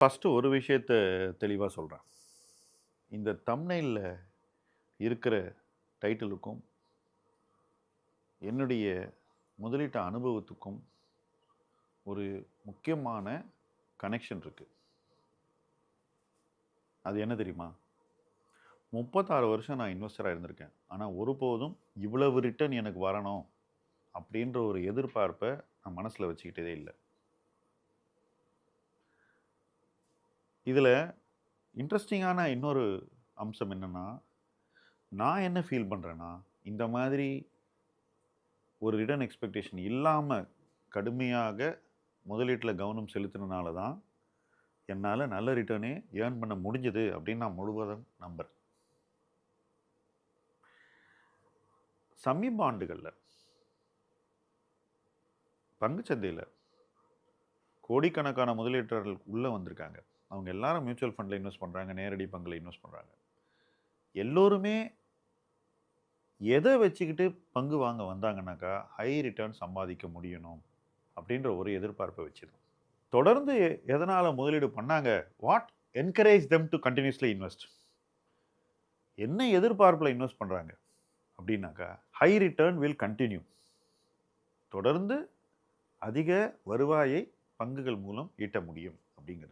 First ஒரு விஷயத்த தெளிவா சொல்றேன். இந்த தம்ப்நெயில்ல இருக்கிற டைட்டிலுக்கும், என்னுடைய முதலீட்டு அனுபவத்துக்கும் ஒரு முக்கியமான கனெக்ஷன் இருக்கு. அது என்ன தெரியுமா? 36 வருஷம் நான் இன்வெஸ்டரா இருந்திருக்கேன். ஆனா ஒருபோதும் இவ்வளவு ரிட்டர்ன் எனக்கு வரணும் அப்படின்ற ஒரு எதிர்பார்ப்ப நான் மனசுல வச்சுக்கிட்டதே இல்ல. இதுல இன்ட்ரஸ்டிங்கான இன்னொரு அம்சம் என்னன்னா, நான் என்ன ஃபீல் பண்றேன்னா, இந்த மாதிரி ஒரு ரிட்டர்ன் எக்ஸ்பெக்டேஷன் இல்லாம கடுமையாக முதலீட்டுல கவனம் செலுத்தினனால தான், என்னால நல்ல ரிட்டர்னே ஏர்ன் பண்ண முடிஞ்சது அப்படின்னு நான் முழுவதும் நம்புறேன். சமீப ஆண்டுகள்ல பங்குச்சந்தையில கோடிக்கணக்கான முதலீட்டாளர்கள் உள்ள வந்திருக்காங்க. அவங்க எல்லாரும் மியூச்சுவல் ஃபண்ட்ல இன்வெஸ்ட் பண்றாங்க. நேரடி பங்குல இன்வெஸ்ட் பண்றாங்க. எல்லோருமே எத வச்சுக்கிட்டு பங்கு வாங்க வந்தாங்கன்னாக்கா, ஹை ரிட்டர்ன் சம்பாதிக்க முடியணும் அப்படின்ற ஒரு எதிர்பார்ப்ப வச்சுதான். தொடர்ந்து எதனால முதலீடு பண்ணாங்க? What encourage them to continuously invest? என்ன எதிர்பார்ப்புல இன்வெஸ்ட் பண்றாங்க அப்படின்னாக்கா, ஹை ரிட்டர்ன் வில் கன்டின்யூ. தொடர்ந்து அதிக வருவாயை பங்குகள் மூலம் ஈட்ட முடியும் அப்படிங்கிறது.